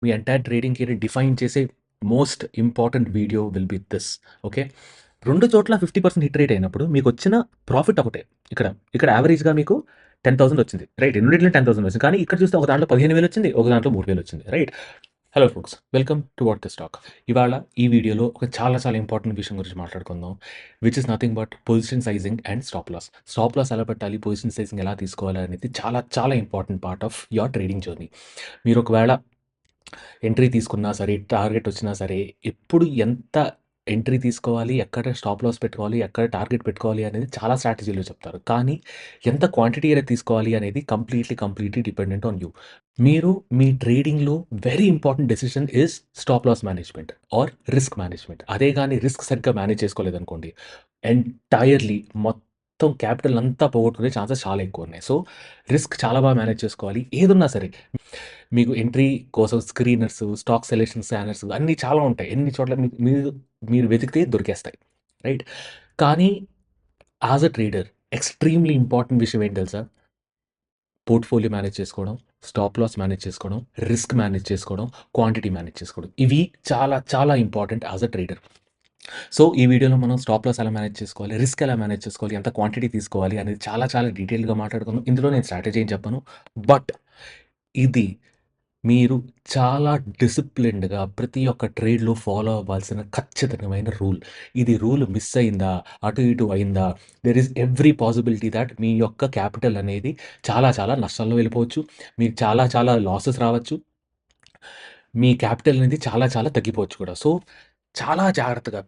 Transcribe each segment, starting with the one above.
మీ entire trading career define చేసే most important video will be this. Okay. 2 చోట్ల 50% hit rate అయినప్పుడు మీకొచ్చిన profit ఒకటే. ఇక్కడ, ఇక్కడ యావరేజ్‌గా మీకు 10,000 వచ్చింది. రైట్. రెండిట్లో 10,000 వచ్చింది. కానీ ఇక్కడ చూస్తే ఒక దాంట్లో 15,000 వచ్చింది. ఒక దాంట్లో 3,000 వచ్చింది. Right. Hello folks. Welcome to what the stock. ఇవాళ ఈ వీడియోలో ఒక చాలా చాలా ఇంపార్టెంట్ విషయం గురించి మాట్లాడుకుందాం. Which is nothing but position sizing and stop loss. Stop loss ఎలా పెట్టాలి? పొజిషన్ సైజింగ్ ఎలా తీసుకోవాలి? అనేది చాలా చాలా important part of your trading journey. మీరు ఒకవేళ ఎంట్రీ తీసుకున్నా సరే, టార్గెట్ వచ్చినా సరే, ఎప్పుడు ఎంత ఎంట్రీ తీసుకోవాలి, ఎక్కడ స్టాప్ లాస్ పెట్టుకోవాలి, ఎక్కడ టార్గెట్ పెట్టుకోవాలి అనేది చాలా స్ట్రాటజీలో చెప్తారు. కానీ ఎంత క్వాంటిటీ అనేది తీసుకోవాలి అనేది కంప్లీట్లీ డిపెండెంట్ ఆన్ యూ. మీరు మీ ట్రేడింగ్‌లో very important decision is stop loss management or risk management. అదే గాని రిస్క్ సరిగ్గా మేనేజ్ చేసుకోలేదనుకోండి, ఎంటైర్‌లీ మొత్తం క్యాపిటల్ అంతా పోగొట్టుకునే ఛాన్సెస్ చాలా ఎక్కువున్నాయి. సో, రిస్క్ చాలా బాగా మేనేజ్ చేసుకోవాలి. ఏదున్నా సరే. మీకు ఎంట్రీ కోసం స్క్రీనర్స్, స్టాక్ సెలక్షన్ స్కానర్స్ అన్నీ చాలా ఉంటాయి. ఎన్ని చోట్ల మీరు మీరు వెతికితే దొరికేస్తాయి. రైట్. కానీ as a trader extremely important విషయం ఏంటి తెలుసా? పోర్ట్‌ఫోలియో మేనేజ్ చేసుకోవడం, స్టాప్ లాస్ మేనేజ్ చేసుకోవడం, రిస్క్ మేనేజ్ చేసుకోవడం, క్వాంటిటీ మేనేజ్ చేసుకోవడం. ఇవి చాలా చాలా important as a trader. So, ఈ వీడియోలో మనం స్టాప్ లాస్ ఎలా మేనేజ్ చేసుకోవాలి, రిస్క్ ఎలా మేనేజ్ చేసుకోవాలి, ఎంత క్వాంటిటీ తీసుకోవాలి అనేది చాలా చాలా డీటెయిల్‌గా మాట్లాడుకుందాం. ఇందులో నేను స్ట్రాటజీ ఏం చెప్పను. బట్ ఇది మీరు చాలా డిసిప్లిన్డ్‌గా ప్రతి ఒక్క ట్రేడ్‌లో ఫాలో అవ్వాల్సిన ఖచ్చితమైన రూల్. ఇది రూల్ మిస్ అయిందా, అటు ఇటు అయిందా, there is every possibility that మీ యొక్క క్యాపిటల్ అనేది చాలా చాలా నష్టాల్లో వెళ్ళిపోవచ్చు. మీకు చాలా చాలా లాసెస్ రావచ్చు. మీ క్యాపిటల్ అనేది చాలా చాలా తగ్గిపోవచ్చు కూడా. సో, చాలా జాగ్రత్తగా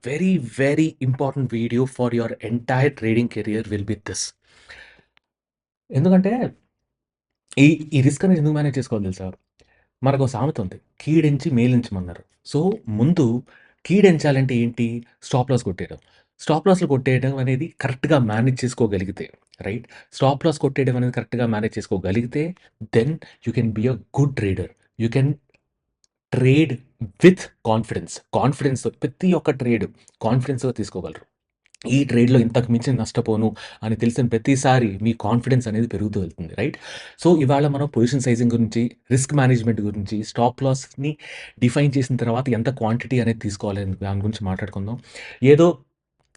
very important video for your entire trading career will be this. ఎందుకంటే ఈ ఈ రిస్క్ అనేది ఎందుకు మేనేజ్ చేసుకోవాలి తెలుసా? మనకో సామెత ఉంది. కీడెంచి మేలించమన్నారు. సో, ముందు కీడెంచాలంటే ఏంటి? స్టాప్ లాస్ కొట్టేయడం. స్టాప్ లాస్‌లు కొట్టేయడం అనేది కరెక్ట్‌గా మేనేజ్ చేసుకోగలిగితే, రైట్? స్టాప్ లాస్ కొట్టేయడం అనేది కరెక్ట్‌గా మేనేజ్ చేసుకోగలిగితే, then you can be a good trader. You can trade with confidence. కాన్ఫిడెన్స్‌తో ప్రతి ఒక్క ట్రేడ్ కాన్ఫిడెన్స్‌గా తీసుకోగలరు. ఈ ట్రేడ్‌లో ఇంతకు మించి నష్టపోను అని తెలిసిన ప్రతిసారి మీ కాన్ఫిడెన్స్ అనేది పెరుగుతూ వెళ్తుంది. రైట్? సో, ఇవాళ మనం పొజిషన్ సైజింగ్ గురించి, రిస్క్ మేనేజ్‌మెంట్ గురించి, స్టాప్ లాస్‌ని డిఫైన్ చేసిన తర్వాత ఎంత క్వాంటిటీ అనేది తీసుకోవాలి అనే దాని గురించి మాట్లాడుకుందాం. ఏదో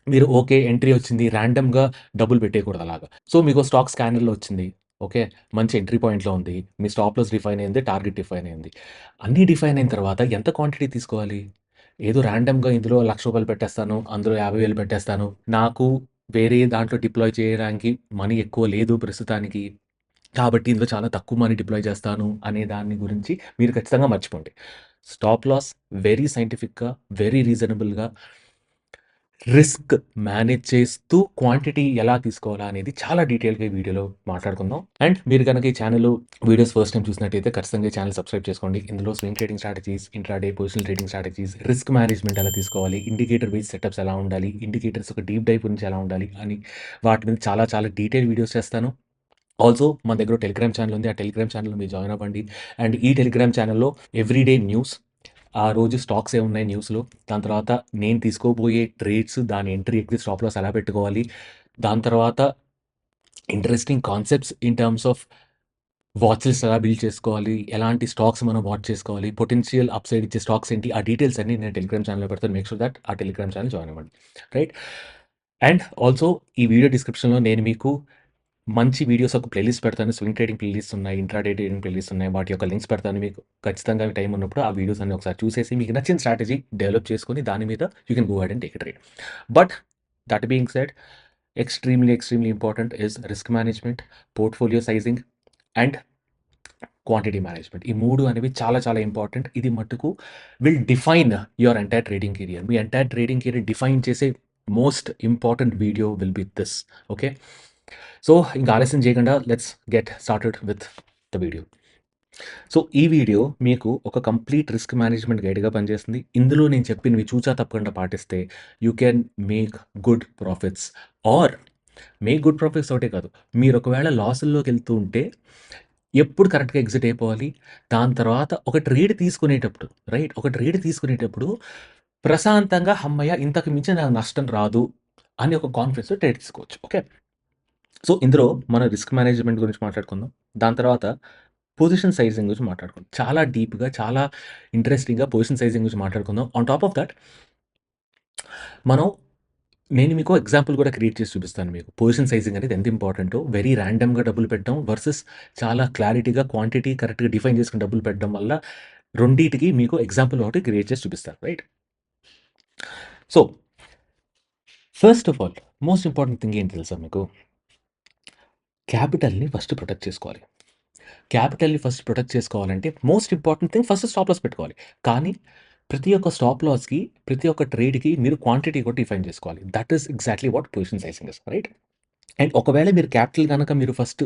మీరు ఓకే. ఎంట్రీ వచ్చింది. రాండమ్‌గా డబ్బులు పెట్టేయకూడదు అలాగా. సో, మీకో స్టాక్ స్కానర్‌లో వచ్చింది. ఓకే. మంచి ఎంట్రీ పాయింట్‌లో ఉంది. మీ స్టాప్ లాస్ డిఫైన్ అయింది. టార్గెట్ డిఫైన్ అయింది. అన్నీ డిఫైన్ అయిన తర్వాత ఎంత క్వాంటిటీ తీసుకోవాలి? ఏదో రాండమ్‌గా ఇందులో రూ. 1,00,000 పెట్టేస్తాను. అందులో 50,000 పెట్టేస్తాను. నాకు వేరే దాంట్లో డిప్లాయ్ చేయడానికి మనీ ఎక్కువ లేదు ప్రస్తుతానికి. కాబట్టి ఇందులో చాలా తక్కువ మనీ డిప్లాయ్ చేస్తాను అనే దాని గురించి మీరు ఖచ్చితంగా మర్చిపోండి. స్టాప్ లాస్ వెరీ సైంటిఫిక్‌గా, వెరీ రీజనబుల్‌గా రిస్క్ మేనేజ్ చేస్తూ క్వాంటిటీ ఎలా తీసుకోవాలా అనేది చాలా డీటెయిల్‌గా ఈ వీడియోలో మాట్లాడుకుందాం. అండ్ మీరు గనక ఈ ఛానెల్‌లో వీడియోస్ ఫస్ట్ టైమ్ చూసినట్టయితే ఖచ్చితంగా ఈ ఛానెల్ సబ్స్క్రైబ్ చేసుకోండి. ఇందులో swing trading strategies, intraday positional trading strategies, risk management ఎలా తీసుకోవాలి, ఇండికేటర్ బేస్డ్ సెటప్స్ ఎలా ఉండాలి, ఇండికేటర్స్ ఒక డీప్ డైవ్ గురించి ఎలా ఉండాలి అని వాటి మీద చాలా చాలా డీటెయిల్ వీడియోస్ చేస్తాను. ఆల్సో మన దగ్గర టెలిగ్రామ్ ఛానెల్ ఉంది. ఆ టెలిగ్రామ్ ఛానెల్‌లో మీరు జాయిన్ అవ్వండి. అండ్ ఈ టెలిగ్రామ్ ఛానెల్‌లో ఎవ్రీడే న్యూస్, ఆ రోజు స్టాక్స్ ఏమున్నాయి న్యూస్‌లో, దాని తర్వాత నేను తీసుకోబోయే ట్రేడ్స్, దాని ఎంట్రీ, ఎగ్జిట్, స్టాప్ లాస్ ఎలా పెట్టుకోవాలి, దాని తర్వాత interesting concepts in terms of watches ఎలా బిల్డ్ చేసుకోవాలి, ఎలాంటి స్టాక్స్ మనం వాచ్ చేసుకోవాలి, పొటెన్షియల్ అప్‌సైడ్ ఇచ్చే స్టాక్స్ ఏంటి, ఆ డీటెయిల్స్ అన్నీ నేను టెలిగ్రామ్ ఛానెల్‌లో పెడతాను. మేక్ షూర్ థట్ ఆ టెలిగ్రామ్ ఛానెల్ జాయిన్ అవ్వండి. రైట్? అండ్ ఆల్సో ఈ వీడియో డిస్క్రిప్షన్‌లో నేను మీకు మంచి వీడియోస్ ఒక ప్లేలిస్ట్ పెడతాను. స్వింగ్ ట్రేడింగ్ ప్లేలిస్ట్ ఉన్నాయి. ఇంట్రాడే ట్రేడింగ్ ప్లేలిస్ట్ ఉన్నాయి. వాటి యొక్క లింక్స్ పెడతాను మీకు. ఖచ్చితంగా టైం ఉన్నప్పుడు ఆ వీడియోస్ అన్ని ఒకసారి చూసేసి మీకు నచ్చిన స్ట్రాటజీ డెవలప్ చేసుకొని దాని మీద you can go ahead and take a trade. But that being said extremely important is risk management, portfolio sizing and quantity management. ఈ 3 అనేవి చాలా చాలా ఇంపార్టెంట్. ఇది మట్టుకు will define your entire trading career. మీ ఎంటైర్ ట్రేడింగ్ కెరియర్ డిఫైన్ చేసే most important video will be this. Okay. So, ఇంక ఆలస్యం చేయకుండా let's get started with the video. So, ఈ వీడియో మీకు ఒక కంప్లీట్ రిస్క్ మేనేజ్‌మెంట్ గైడ్‌గా పనిచేస్తుంది. ఇందులో నేను చెప్పినవి తూచా తప్పకుండా పాటిస్తే you can make good profits are make good profits ఒకటే కాదు. మీరు ఒకవేళ లాసుల్లోకెళ్తూ ఉంటే ఎప్పుడు కరెక్ట్‌గా ఎగ్జిట్ అయిపోవాలి. దాని తర్వాత ఒక ట్రేడ్ తీసుకునేటప్పుడు, రైట్? ఒక ట్రేడ్ తీసుకునేటప్పుడు ప్రశాంతంగా హమ్మయ్య! ఇంతకు మించి నాకు నష్టం రాదు అని ఒక కాన్ఫిడెన్స్‌తో ట్రేడ్ తీసుకోవచ్చు. ఓకే. సో, ఇందులో మనం రిస్క్ మేనేజ్‌మెంట్ గురించి మాట్లాడుకుందాం. దాని తర్వాత పొజిషన్ సైజింగ్ గురించి మాట్లాడుకుందాం. చాలా డీప్‌గా, చాలా ఇంట్రెస్టింగ్‌గా పొజిషన్ సైజింగ్ గురించి మాట్లాడుకుందాం. ఆన్ టాప్ ఆఫ్ దట్ మనం నేను మీకు ఎగ్జాంపుల్ కూడా క్రియేట్ చేసి చూపిస్తాను మీకు. పొజిషన్ సైజింగ్ అనేది ఎంత ఇంపార్టెంటో, వెరీ ర్యాండమ్‌గా డబ్బులు పెట్టడం వర్సెస్ చాలా క్లారిటీగా క్వాంటిటీ కరెక్ట్‌గా డిఫైన్ చేసుకొని డబ్బులు పెట్టడం వల్ల రెండిటికి మీకు ఎగ్జాంపుల్ ఒకటి క్రియేట్ చేసి చూపిస్తాను. Right? So, first of all most important thing ఏంటి తెలుసా మీకు? క్యాపిటల్‌ని ఫస్ట్ ప్రొటెక్ట్ చేసుకోవాలి. క్యాపిటల్‌ని ఫస్ట్ ప్రొటెక్ట్ చేసుకోవాలంటే most important thing first stop loss పెట్టుకోవాలి. కానీ ప్రతి ఒక్క స్టాప్ లాస్‌కి, ప్రతి ఒక్క ట్రేడ్‌కి మీరు క్వాంటిటీ కూడా డిఫైన్ చేసుకోవాలి. That is exactly what position sizing is. Right? And ఒకవేళ మీరు క్యాపిటల్ గనక మీరు ఫస్ట్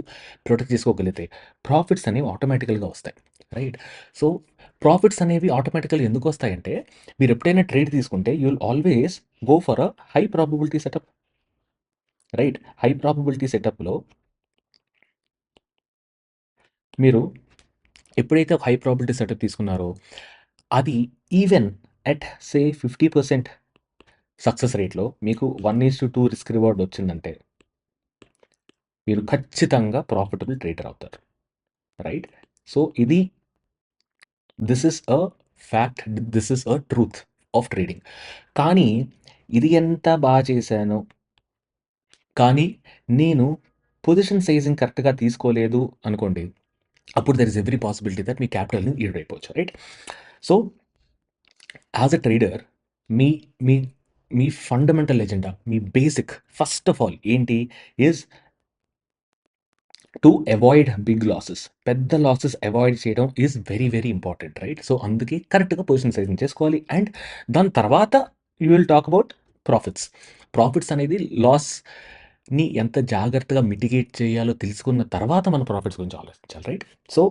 ప్రొటెక్ట్ చేసుకోగలిగితే ప్రాఫిట్స్ అనేవి ఆటోమేటికల్‌గా వస్తాయి. రైట్? సో, ప్రాఫిట్స్ అనేవి ఆటోమేటికల్‌గా ఎందుకొస్తాయంటే మీరు ఎప్పుడైనా ట్రేడ్ తీసుకుంటే you will always go for a high probability setup. Right? High probability సెటప్‌లో మీరు ఎప్పుడైతే ఒక హై ప్రాబబిలిటీ సెటప్ తీసుకున్నారో, అది ఈవెన్ అట్ సే 50% సక్సెస్ రేట్‌లో మీకు 1:2 రిస్క్ రివార్డ్ వచ్చిందంటే, మీరు ఖచ్చితంగా ప్రాఫిటబుల్ ట్రేడర్ అవుతారు. Right? So, this is a fact. This is a truth of trading. కానీ ఇది ఎంత చేశాను, కానీ నేను పొజిషన్ సైజింగ్ కరెక్ట్‌గా తీసుకోలేదు అనుకోండి. అప్పుడు there is every possibility that మీ క్యాపిటల్‌ని ఈడైపోవచ్చు. రైట్? సో, యాస్ ఎ ట్రేడర్ మీ మీ మీ ఫండమెంటల్ ఎజెండా, మీ బేసిక్ ఫస్ట్ ఆఫ్ ఆల్ ఏంటి is to avoid big losses. పెద్ద లాసెస్ అవాయిడ్ చేయడం is very, very important. Right? So, అందుకే కరెక్ట్‌గా పొజిషన్ సైజింగ్ చేసుకోవాలి. అండ్ దాని తర్వాత you will talk about profits. Profits అనేది లాస్‌ని ఎంత జాగ్రత్తగా మిటిగేట్ చేయాలో తెలుసుకున్న తర్వాత మనం ప్రాఫిట్స్ గురించి ఆలోచించాలి. Right? So,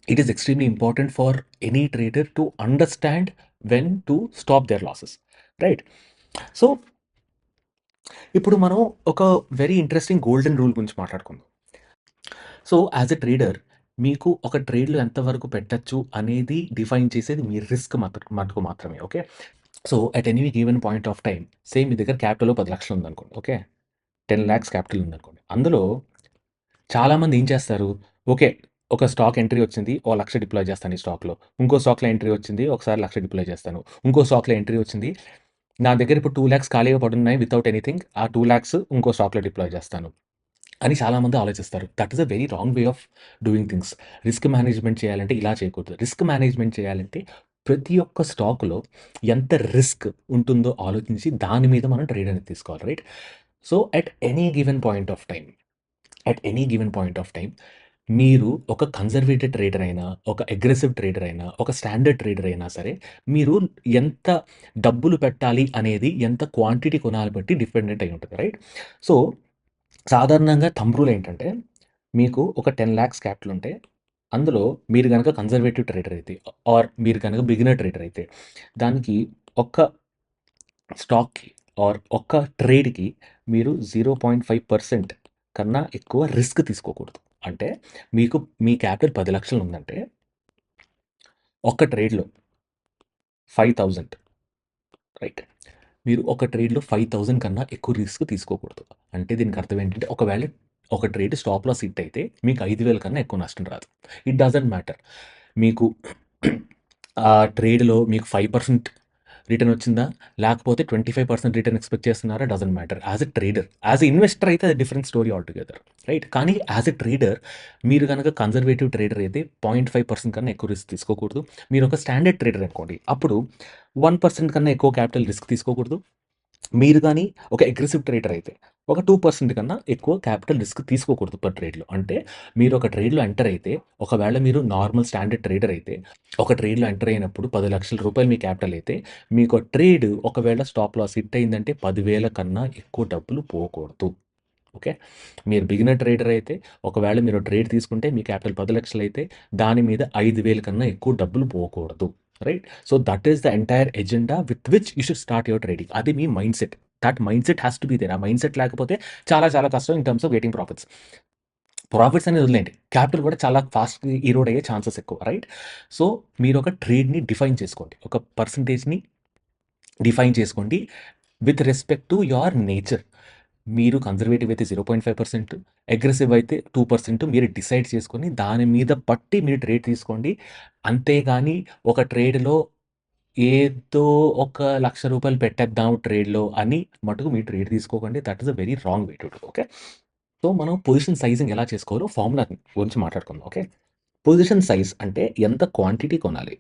it is extremely important for any trader to understand when to stop there losses. Right? So, ఇప్పుడు మనం ఒక వెరీ ఇంట్రెస్టింగ్ గోల్డెన్ రూల్ గురించి మాట్లాడుకుందాం. సో, యాస్ ఎ ట్రేడర్ మీకు ఒక ట్రేడ్‌లో ఎంతవరకు పెట్టొచ్చు అనేది డిఫైన్ చేసేది మీ రిస్క్ మటుకు మాత్రమే. Okay? So, at any given point of time same మీ దగ్గర క్యాపిటల్ 10,00,000 ఉందనుకోండి. ఓకే? 10,00,000 క్యాపిటల్ ఉందనుకోండి. అందులో చాలామంది ఏం చేస్తారు? ఓకే. ఒక స్టాక్ ఎంట్రీ వచ్చింది. ఓ 1,00,000 డిప్లాయ్ చేస్తాను ఈ స్టాక్‌లో. ఇంకో స్టాక్‌లో ఎంట్రీ వచ్చింది. ఒకసారి 1,00,000 డిప్లాయ్ చేస్తాను. ఇంకో స్టాక్‌లో ఎంట్రీ వచ్చింది. నా దగ్గర ఇప్పుడు 2,00,000 ఖాళీగా పడున్నాయి వితౌట్ ఎనీథింగ్. ఆ 2,00,000 ఇంకో స్టాక్‌లో డిప్లాయ్ చేస్తాను అని చాలామంది ఆలోచిస్తారు. That is a very wrong way of doing things. Risk management చేయాలంటే ఇలా చేయకూడదు. రిస్క్ మేనేజ్మెంట్ చేయాలంటే ప్రతి ఒక్క స్టాక్‌లో ఎంత రిస్క్ ఉంటుందో ఆలోచించి దాని మీద మనం ట్రేడ్ అనేది తీసుకోవాలి. Right? So, at any given point of time మీరు ఒక కన్జర్వేటివ్ ట్రేడర్ అయినా, ఒక అగ్రెసివ్ ట్రేడర్ అయినా, ఒక స్టాండర్డ్ ట్రేడర్ అయినా సరే, మీరు ఎంత డబ్బులు పెట్టాలి అనేది, ఎంత క్వాంటిటీ కొనాలి బట్టి డిపెండెంట్ అయి ఉంటది. రైట్? సో, సాధారణంగా థంబ్ రూల్ ఏంటంటే, మీకు ఒక 10,00,000 క్యాపిటల్ ఉంటే, అందులో మీరు గనక కన్జర్వేటివ్ ట్రేడర్ అయితే, ఆర్ మీరు గనక బిగినర్ ట్రేడర్ అయితే, దానికి ఒక్క స్టాక్‌కి ఆర్ ఒక్క ట్రేడ్‌కి మీరు 0.5% కన్నా ఎక్కువ రిస్క్ తీసుకోకూడదు. అంటే మీకు మీ క్యాపిటల్ 10,00,000 ఉందంటే, ఒక్క ట్రేడ్‌లో 5,000 రైట్? మీరు ఒక ట్రేడ్‌లో 5,000 కన్నా ఎక్కువ రిస్క్ తీసుకోకూడదు. అంటే దీనికి అర్థం ఏంటంటే, ఒకవేళ ఒక ట్రేడ్ స్టాప్ లాస్ హిట్ అయితే మీకు 5,000 కన్నా ఎక్కువ నష్టం రాదు. It doesn't matter. మీకు ఆ ట్రేడ్‌లో మీకు 5% రిటర్న్ వచ్చిందా? లేకపోతే 25% రిటర్న్ ఎక్స్‌పెక్ట్ చేస్తున్నారా? Doesn't matter. As a trader, as a investor అయితే అది డిఫరెంట్ స్టోరీ ఆల్‌టుగెదర్. రైట్? కానీ యాస్ ఎ ట్రేడర్ మీరు గనక కన్జర్వేటివ్ ట్రేడర్ అయితే 0.5% కన్నా ఎక్కువ రిస్క్ తీసుకోకూడదు. మీరు ఒక స్టాండర్డ్ ట్రేడర్ అనుకోండి. అప్పుడు 1% కన్నా ఎక్కువ క్యాపిటల్ రిస్క్ తీసుకోకూడదు. మీరు గాని ఒక అగ్రెసివ్ ట్రేడర్ అయితే ఒక 2% కన్నా ఎక్కువ క్యాపిటల్ రిస్క్ తీసుకోకూడదు పర్ ట్రేడ్‌లో. అంటే మీరు ఒక ట్రేడ్‌లో ఎంటర్ అయితే, ఒకవేళ మీరు నార్మల్ స్టాండర్డ్ ట్రేడర్ అయితే, ఒక ట్రేడ్‌లో ఎంటర్ అయినప్పుడు ₹10,00,000 మీ క్యాపిటల్ అయితే, మీకు ట్రేడ్ ఒకవేళ స్టాప్ లాస్ హిట్ అయిందంటే 10,000 కన్నా ఎక్కువ డబ్బులు పోకూడదు. ఓకే? మీరు బిగినర్ ట్రేడర్ అయితే, ఒకవేళ మీరు ట్రేడ్ తీసుకుంటే మీ క్యాపిటల్ 10,00,000 అయితే, దాని మీద 5,000 కన్నా ఎక్కువ డబ్బులు పోకూడదు. Right? So, that is the entire agenda with which you should start your trading. అది మీ mindset. That mindset has to be there. ఆ మైండ్‌సెట్ లేకపోతే చాలా చాలా కష్టం in terms of getting profits. Profits అనేది వదిలేయండి. క్యాపిటల్ కూడా చాలా ఫాస్ట్‌గా ఎరోడ్ అయ్యే ఛాన్సెస్ ఎక్కువ. రైట్? సో, మీరొక ట్రేడ్‌ని డిఫైన్ చేసుకోండి. ఒక పర్సెంటేజ్‌ని డిఫైన్ చేసుకోండి with respect to your nature. మీరు కన్జర్వేటివ్ అయితే 0.5%, అగ్రెసివ్ అయితే 2% మీరు డిసైడ్ చేసుకొని దాని మీద బట్టి మీరు ట్రేడ్ తీసుకోండి. అంతేగాని ఒక ట్రేడ్‌లో ఏదో ఒక రూ. 1,00,000 పెట్టేద్దాం ట్రేడ్‌లో అని మటుకు మీరు ట్రేడ్ తీసుకోకండి. That is a very wrong way to do. Okay. So, మనం పొజిషన్ సైజింగ్ ఎలా చేసుకోవాలో ఫార్ములా గురించి మాట్లాడుకుందాం. ఓకే. పొజిషన్ సైజ్ అంటే ఎంత క్వాంటిటీ కొనాలి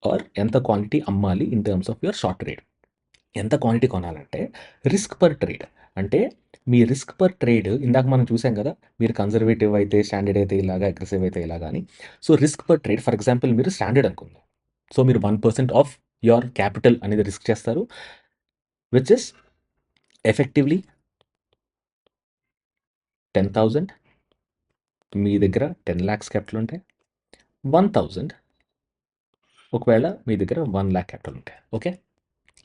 ఆర్ ఎంత క్వాంటిటీ అమ్మాలి in terms of your short trade. ఎంత క్వాంటిటీ కొనాలంటే రిస్క్ పర్ ట్రేడ్. అంటే మీ రిస్క్ పర్ ట్రేడ్ ఇందాక మనం చూసాం కదా! మీరు కన్జర్వేటివ్ అయితే, స్టాండర్డ్ అయితే ఇలాగా, అగ్రెసివ్ అయితే ఇలాగా అని. So, risk per trade for example మీరు స్టాండర్డ్ అనుకుందాం. సో, మీరు 1% ఆఫ్ యువర్ క్యాపిటల్ అనేది రిస్క్ చేస్తారు. Which is effectively 10,000. మీ దగ్గర 10,00,000 క్యాపిటల్ ఉంటే 1,000 ఒకవేళ మీ దగ్గర 1,00,000 క్యాపిటల్ ఉంటే. ఓకే.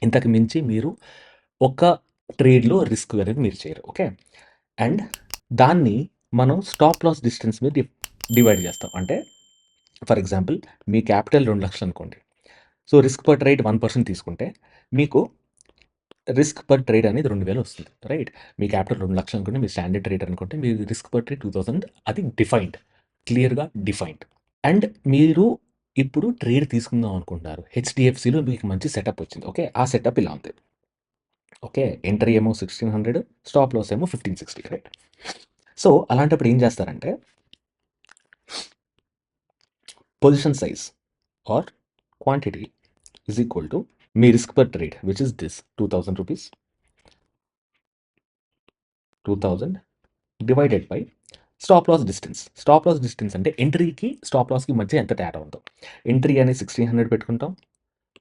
ఇంతకు మించి మీరు ఒక ట్రేడ్‌లో రిస్క్ అనేది మీరు చేయరు. ఓకే. అండ్ దాన్ని మనం స్టాప్ లాస్ డిస్టెన్స్ మీద డివైడ్ చేస్తాం. అంటే ఫర్ ఎగ్జాంపుల్ మీ క్యాపిటల్ 2,00,000 అనుకోండి. సో, రిస్క్ పర్ ట్రేడ్ 1% తీసుకుంటే మీకు రిస్క్ పర్ ట్రేడ్ అనేది 2,000 వస్తుంది. రైట్. మీ క్యాపిటల్ 2,00,000 అనుకోండి. మీరు స్టాండర్డ్ ట్రేడర్ అనుకుంటే మీ రిస్క్ పర్ ట్రేడ్ 2,000 అది డిఫైన్డ్. క్లియర్‌గా డిఫైన్డ్. అండ్ మీరు ఇప్పుడు ట్రేడ్ తీసుకుందాం అనుకుంటున్నారు. హెచ్‌డిఎఫ్‌సిలో మీకు మంచి సెటప్ వచ్చింది. ఓకే. ఆ సెటప్ ఇలా ఉంది. ఓకే. ఎంట్రీ ఏమో 1,600, స్టాప్ లాస్ ఏమో 1,560 రైట్. సో, అలాంటప్పుడు ఏం చేస్తారంటే position size or quantity is equal to మీ risk per trade which is this రూ. 2,000 divided by stop loss distance. Stop loss distance అంటే ఎంట్రీకి స్టాప్ లాస్‌కి మధ్య ఎంత తేడా ఉందో. ఎంట్రీ అనేది 1,600 పెట్టుకుంటాం.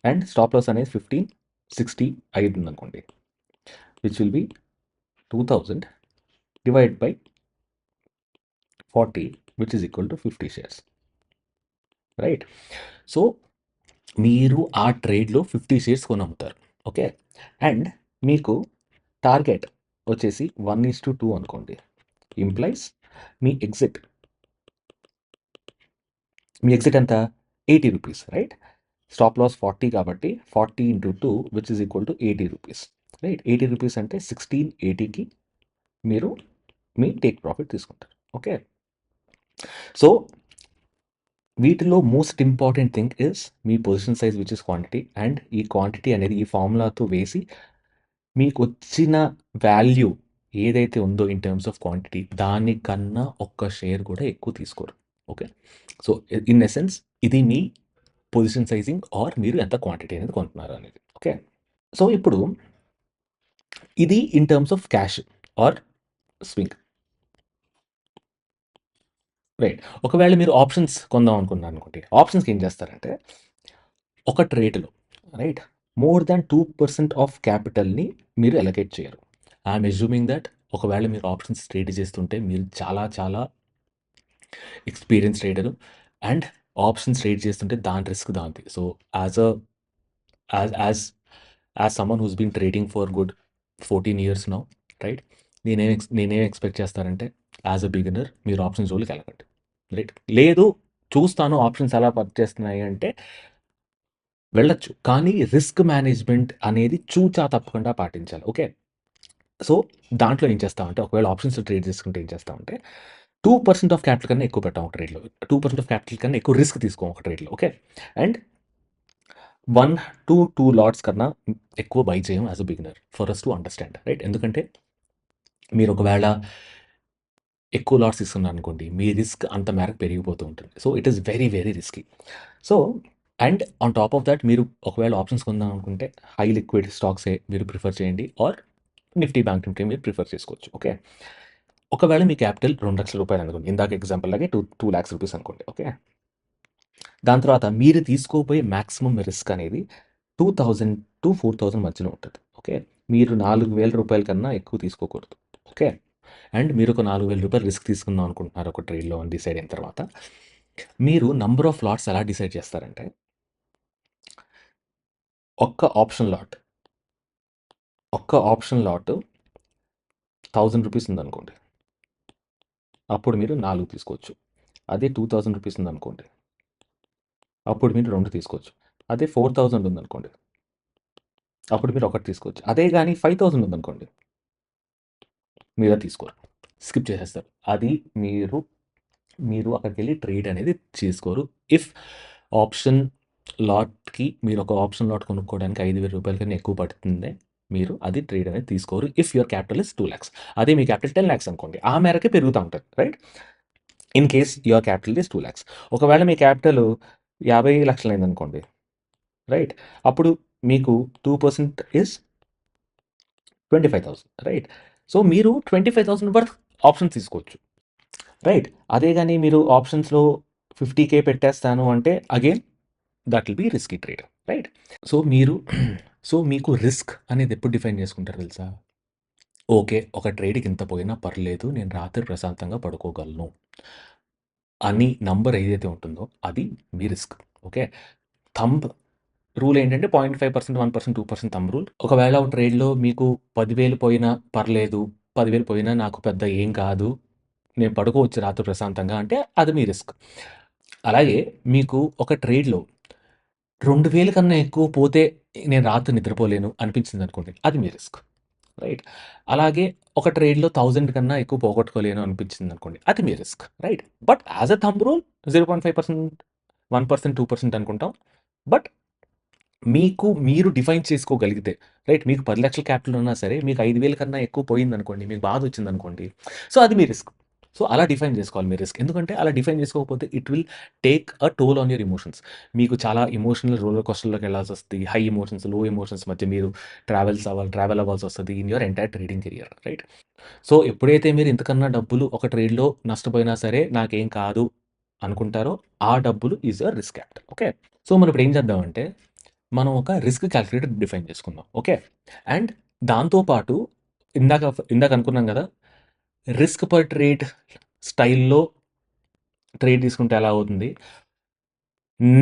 అండ్ స్టాప్ లాస్ అనేది 1,560 అయిందనుకోండి. Which will be 2,000 divide by 40 which is equal to 50 shares. Right. So, మీరు ఆ ట్రేడ్‌లో 50 షేర్స్ కొనమ్ముతారు. ఓకే. అండ్ మీకు టార్గెట్ వచ్చేసి 1:2 అనుకోండి. ఇంప్లైస్ మీ ఎగ్జిట్ ఎంత? రూ. 80 రైట్. స్టాప్ లాస్ 40 కాబట్టి 40 into 2 which is equal to రూ. 80 రైట్. రూ. 80 అంటే 1680కి మీరు మీ టేక్ ప్రాఫిట్ తీసుకుంటారు. ఓకే. సో, వీటిలో most important thing is me position size which is quantity. And ఈ క్వాంటిటీ అనేది ఈ ఫార్ములాతో వేసి మీకొచ్చిన వాల్యూ ఏదైతే ఉందో ఇన్ టర్మ్స్ ఆఫ్ క్వాంటిటీ దానికన్నా ఒక్క షేర్ కూడా ఎక్కువ తీసుకోరు. ఓకే. సో, ఇన్ ఎసెన్స్ ఇది మీ పొజిషన్ సైజింగ్ ఆర్ మీరు ఎంత క్వాంటిటీ అనేది కొంటున్నారు అనేది. ఓకే. సో, ఇప్పుడు ఇది in terms of cash or swing. Right. ఒకవేళ మీరు ఆప్షన్స్ కొందాం అనుకున్నారనుకోండి. ఆప్షన్స్‌కి ఏం చేస్తారంటే ఒక ట్రేడ్‌లో రైట్ మోర్ దాన్ 2% ఆఫ్ క్యాపిటల్‌ని మీరు అలొకేట్ చేయరు. ఐయామ్ అస్యూమింగ్ దట్ ఒకవేళ మీరు ఆప్షన్స్ ట్రేడ్ చేస్తుంటే మీరు చాలా చాలా experience trader. And options trade చేస్తుంటే దాని రిస్క్ దానిది. So, as a as as as someone who's been trading for good 14 years now right. నేనేం ఎక్స్‌పెక్ట్ చేస్తానంటే యాస్ ఎ బిగినర్ మీరు ఆప్షన్స్ జోలికి వెళ్ళకండి. రైట్. లేదు చూస్తాను ఆప్షన్స్ ఎలా వర్క్ చేస్తున్నాయి అంటే వెళ్ళొచ్చు. కానీ రిస్క్ మేనేజ్‌మెంట్ అనేది తూచా తప్పకుండా పాటించాలి. ఓకే. సో, దాంట్లో ఏం చేస్తామంటే ఒకవేళ ఆప్షన్స్‌లో ట్రేడ్ చేసుకుంటే ఏం చేస్తామంటే 2% ఆఫ్ క్యాపిటల్ కన్నా ఎక్కువ పెట్టం ఒక ట్రేడ్‌లో. 2% ఆఫ్ క్యాపిటల్ కన్నా ఎక్కువ రిస్క్ తీసుకోం ఒక ట్రేడ్‌లో. ఓకే. అండ్ 1-2 లాట్స్ కన్నా ఎక్కువ బై చేయం as a beginner for us to understand right. ఎందుకంటే మీరు ఒకవేళ ఎక్కువ లాట్స్ తీసుకున్నారనుకోండి మీ రిస్క్ అంత మేరకు పెరిగిపోతూ ఉంటుంది. So, it is very very risky. So, and on top of that మీరు ఒకవేళ ఆప్షన్స్ కొందాం అనుకుంటే హై లిక్విడ్ స్టాక్సే మీరు ప్రిఫర్ చేయండి ఆర్ నిఫ్టీ, బ్యాంక్ నిఫ్టీ మీరు ప్రిఫర్ చేసుకోవచ్చు. ఓకే. ఒకవేళ మీ క్యాపిటల్ రూ. 2,00,000 అనుకోండి. ఇందాక ఎగ్జాంపుల్ లాగే 2 లాక్స్ అనుకోండి. ఓకే. దాని తర్వాత మీరు తీసుకోబోయే మాక్సిమం రిస్క్ అనేది 2,000-4,000 మధ్యలో ఉంటది. ఓకే. మీరు రూ. 4,000 కన్నా ఎక్కువ తీసుకోకూడదు. ఓకే. అండ్ మీరు ఒక రూ. 4,000 రిస్క్ తీసుకుందాం అనుకుంటున్నారు ఒక ట్రేడ్‌లో అని డిసైడ్ అయిన తర్వాత, మీరు నంబర్ ఆఫ్ లాట్స్ ఎలా డిసైడ్ చేస్తారంటే, ఒక్క ఆప్షన్ లాట్, ఒక్క ఆప్షన్ లాట్ రూ. 1,000 ఉందనుకోండి. అప్పుడు మీరు 4 తీసుకోవచ్చు. అదే రూ. 2,000 ఉందనుకోండి. అప్పుడు మీరు 2 తీసుకోవచ్చు. అదే 4,000 ఉందనుకోండి. అప్పుడు మీరు ఒకటి తీసుకోవచ్చు. అదే గాని 5,000 ఉందనుకోండి. మీరు అది తీసుకోరు, స్కిప్ చేసేస్తారు. అది మీరు మీరు అక్కడికెళ్ళి ట్రేడ్ అనేది చేసుకోరు. ఇఫ్ ఆప్షన్ లాట్‌కి మీరు ఒక ఆప్షన్ లాట్ కొనుక్కోవడానికి 5,000 కన్నా ఎక్కువ పడుతుందే, మీరు అది ట్రేడ్ అనేది తీసుకోరు. If your capital is 2,00,000. అదే మీ క్యాపిటల్ 10,00,000 అనుకోండి. ఆ మేరకే పెరుగుతా ఉంటది. Right? In case your capital is 2,00,000. ఒకవేళ మీ క్యాపిటల్ 50,00,000 అయిందనుకోండి. రైట్? అప్పుడు మీకు 2% ఇస్ 25,000. రైట్? సో, మీరు 25,000 వర్త్ ఆప్షన్స్ తీసుకోవచ్చు. రైట్? అదే గాని మీరు ఆప్షన్స్‌లో 50,000 పెట్టేస్తాను అంటే again that will be risky trade. Right? So, మీరు సో, మీకు రిస్క్ అనేది ఎప్పుడు డిఫైన్ చేసుకుంటారో తెలుసా? ఓకే. ఒక ట్రేడ్‌కి ఇంత పోయినా పర్లేదు. నేను రాత్రి ప్రశాంతంగా పడుకోగలను అని నంబర్ ఏదైతే ఉంటుందో అది మీ రిస్క్. ఓకే. థంబ్ రూల్ ఏంటంటే 0.5%, 1%, 2% థంబ్ రూల్. ఒకవేళ ఒక ట్రేడ్‌లో మీకు 10,000 పోయినా పర్లేదు. 10,000 పోయినా నాకు పెద్ద ఏం కాదు. నేను పడుకోవచ్చు రాత్రి ప్రశాంతంగా అంటే అది మీ రిస్క్. అలాగే మీకు ఒక ట్రేడ్‌లో 2,000 కన్నా ఎక్కువ పోతే నేను రాత్రి నిద్రపోలేను అనిపించిందనుకోండి. అది మీ రిస్క్. రైట్? అలాగే ఒక ట్రేడ్‌లో 1000 కన్నా ఎక్కువ పోగొట్టుకోలేను అనిపించిందనుకోండి. అది మీ risk. Right? But as a thumb rule 0.5%, 1%, 2% అనుకుంటాం. బట్ మీరు డిఫైన్ చేసుకోగలిగితే, రైట్? మీకు 10,00,000 క్యాపిటల్ ఉన్నా సరే, మీకు 5,000 కన్నా ఎక్కువ పోయిందనుకోండి, మీకు బాధొచ్చిందనుకోండి. సో, అది మీ రిస్క్. సో, అలా డిఫైన్ చేసుకోవాలి మీ రిస్క్. ఎందుకంటే అలా డిఫైన్ చేసుకోకపోతే it will take a toll on your emotions. మీకు చాలా ఎమోషనల్ రోలర్ కోస్టర్‌లోకి వెళ్ళాల్సొస్తది. హై ఎమోషన్స్, లో ఎమోషన్స్ మధ్య మీరు ట్రావెల్ అవ్వాల్సొస్తది in your entire trading career. Right? So, ఎప్పుడైతే మీరు ఇంతకన్నా డబ్బులు ఒక ట్రేడ్‌లో నష్టపోయినా సరే, నాకేం కాదు అనుకుంటారో, ఆ డబ్బులు is your risk capital. Okay. So, మనం ఇప్పుడు ఏం చేద్దామంటే మనం ఒక రిస్క్ క్యాలిక్యులేటర్ డిఫైన్ చేసుకుందాం. ఓకే. అండ్ దాంతో పాటు ఇందాక ఇందాక అనుకున్నాం గదా! రిస్క్ పర్ ట్రేడ్ స్టైల్‌లో ట్రేడ్ తీసుకుంటే ఎలా అవుతుంది?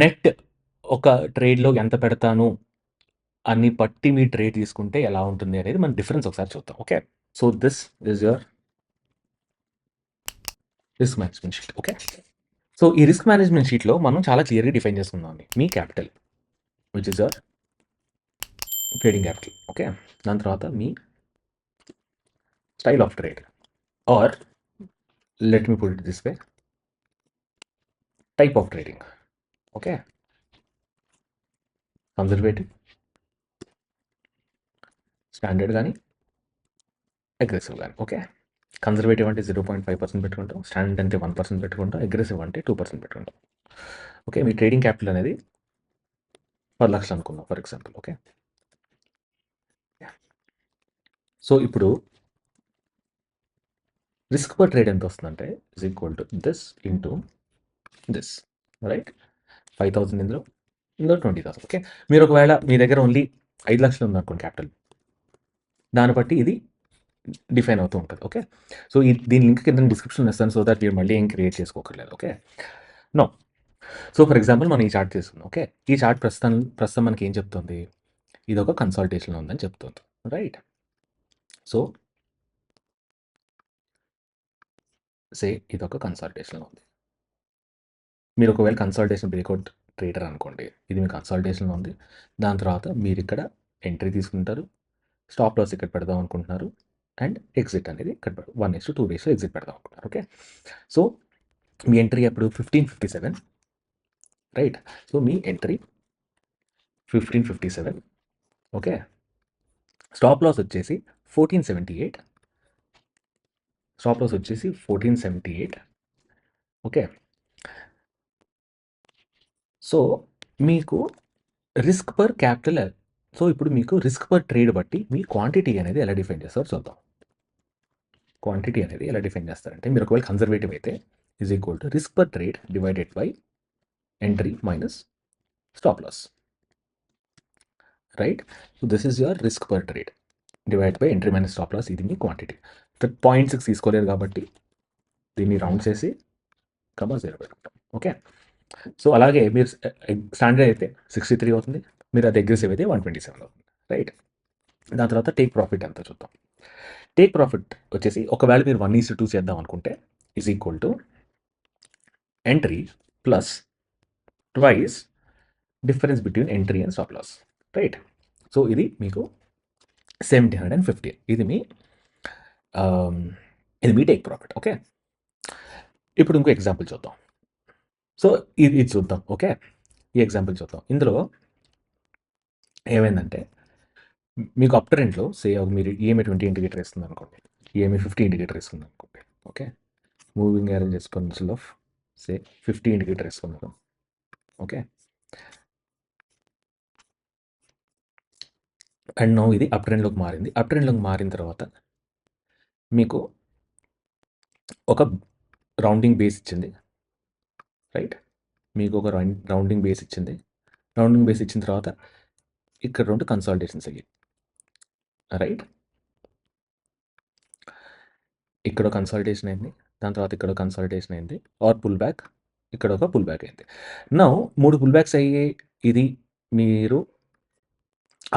నెట్ ఒక ట్రేడ్‌లో ఎంత పెడతాను అని బట్టి మీ ట్రేడ్ తీసుకుంటే ఎలా ఉంటుంది అనేది మన డిఫరెన్స్ ఒకసారి చూద్దాం. Okay. So, this is your risk management sheet. Okay. So, ఈ రిస్క్ మేనేజ్మెంట్ షీట్‌లో మనం చాలా క్లియర్‌గా డిఫైన్ చేసుకుందామండి. మీ capital which is your trading capital. Okay. దాని తర్వాత మీ style of trade or let me put it this way type of trading. Okay. Conservative, standard గాని, అగ్రెసివ్ గాని. ఓకే. కన్జర్వేటివ్ అంటే 0.5% పెట్టుకుంటాం. స్టాండర్డ్ అంటే 1% పెట్టుకుంటాం. అగ్రెసివ్ అంటే 2% పెట్టుకుంటాం. ఓకే. మీ ట్రేడింగ్ క్యాపిటల్ అనేది 10,00,000 అనుకుందాం ఫర్ ఎగ్జాంపుల్. ఓకే. సో, ఇప్పుడు రిస్క్ పర్ ట్రేడ్ ఎంత వస్తుందంటే is equal to this into this. Right? 5,000 ఇందులో 20,000. ఓకే. మీరు ఒకవేళ మీ దగ్గర ఓన్లీ 5,00,000 ఉందనుకోండి క్యాపిటల్. దాన్ని బట్టి ఇది డిఫైన్ అవుతూ ఉంటది. ఓకే. సో, దీని లింక్ కింద డిస్క్రిప్షన్‌లో ఇస్తాను. సో దట్ మీరు మళ్ళీ ఏం క్రియేట్ చేసుకోక్కర్లేదు. Okay. Now so, for example మనం ఈ చార్ట్ తీసుకుందాం. ఓకే. ఈ చార్ట్ ప్రస్తుతం మనకేం చెప్తుంది? ఇదొక కన్సాలిడేషన్‌లో ఉందని చెప్తుంది. రైట్? సో, ఇదొక కన్సాలిడేషన్‌లో ఉంది. మీరు ఒకవేళ కన్సాలిడేషన్ బ్రేక్‌ఔట్ ట్రేడర్ అనుకోండి. ఇది మీ కన్సాలిడేషన్‌లో ఉంది. దాని తర్వాత మీరిక్కడ ఎంట్రీ తీసుకుంటారు. స్టాప్ లాస్ ఇక్కడ పెడదాం అనుకుంటున్నారు. అండ్ ఎగ్జిట్ అనేది ఇక్కడ 1:2 రేషియో ఎగ్జిట్ పెడదాం అనుకుంటున్నారు. ఓకే. సో, మీ ఎంట్రీ ఎప్పుడు 1557. రైట్? సో, మీ ఎంట్రీ 1557. ఓకే. స్టాప్ లాస్ వచ్చేసి 1478. స్టాప్ లాస్ వచ్చేసి 1478. ఓకే. సో, మీకు రిస్క్ పర్ క్యాపిటల్ సో, ఇప్పుడు మీకు రిస్క్ పర్ ట్రేడ్ బట్టి మీ క్వాంటిటీ అనేది ఎలా డిఫైన్ చేస్తారో చూద్దాం. క్వాంటిటీ అనేది ఎలా డిఫైన్ చేస్తారంటే మీరు ఒకవేళ కన్జర్వేటివ్ అయితే is equal to risk per trade divided by entry minus stop loss. Right? So, this is your risk per trade divide by entry minus stop loss. ఇది మీ క్వాంటిటీ. 0.6 తీసుకోలేదు కాబట్టి దీన్ని రౌండ్ చేసి 0 పెట్టుకుంటాం. ఓకే. సో, అలాగే మీరు స్టాండర్డ్ అయితే 63 అవుతుంది. మీరు అది అగ్రెసివ్ అయితే 127 అవుతుంది. రైట్? దాని తర్వాత టేక్ ప్రాఫిట్ ఎంతో చూద్దాం. టేక్ ప్రాఫిట్ వచ్చేసి ఒకవేళ మీరు 1:2 చేద్దాం అనుకుంటే is equal to entry plus twice difference between entry and stop loss. Right? So, ఇది మీకు 1750. ఇది మీ ఇది మీ టేక్ ప్రాఫిట్. ఓకే. ఇప్పుడు ఇంకో ఎగ్జాంపుల్ చూద్దాం. సో, ఇది చూద్దాం. ఓకే. ఈ ఎగ్జాంపుల్ చూద్దాం. ఇందులో ఏమైందంటే మీకు అప్ ట్రెండ్‌లో మీరు ఈఎంఐ 20 ఇండికేటర్ ఇస్తుందనుకోండి. ఈఎంఐ 50 ఇండికేటర్ ఇస్తుందనుకోండి. Okay. Moving average exponential of 50 indicator ఇస్తున్నారు. ఓకే. అండ్ నౌ ఇది అప్ ట్రెండ్‌లోకి మారింది. అప్ ట్రెండ్‌లోకి మారిన తర్వాత మీకు ఒక రౌండింగ్ బేస్ ఇచ్చింది. రైట్. మీకు ఒక రౌండింగ్ బేస్ ఇచ్చింది. రౌండింగ్ బేస్ ఇచ్చిన తర్వాత ఇక్కడ 2 కన్సాలిడేషన్స్ అయ్యాయి. రైట్. ఇక్కడ కన్సాలిడేషన్ అయింది. దాని తర్వాత ఇక్కడ కన్సాలిడేషన్ అయింది. Or pull back. ఇక్కడ ఒక పుల్ బ్యాక్ అయింది. నౌ 3 పుల్ బ్యాక్స్ అయ్యాయి. ఇది మీరు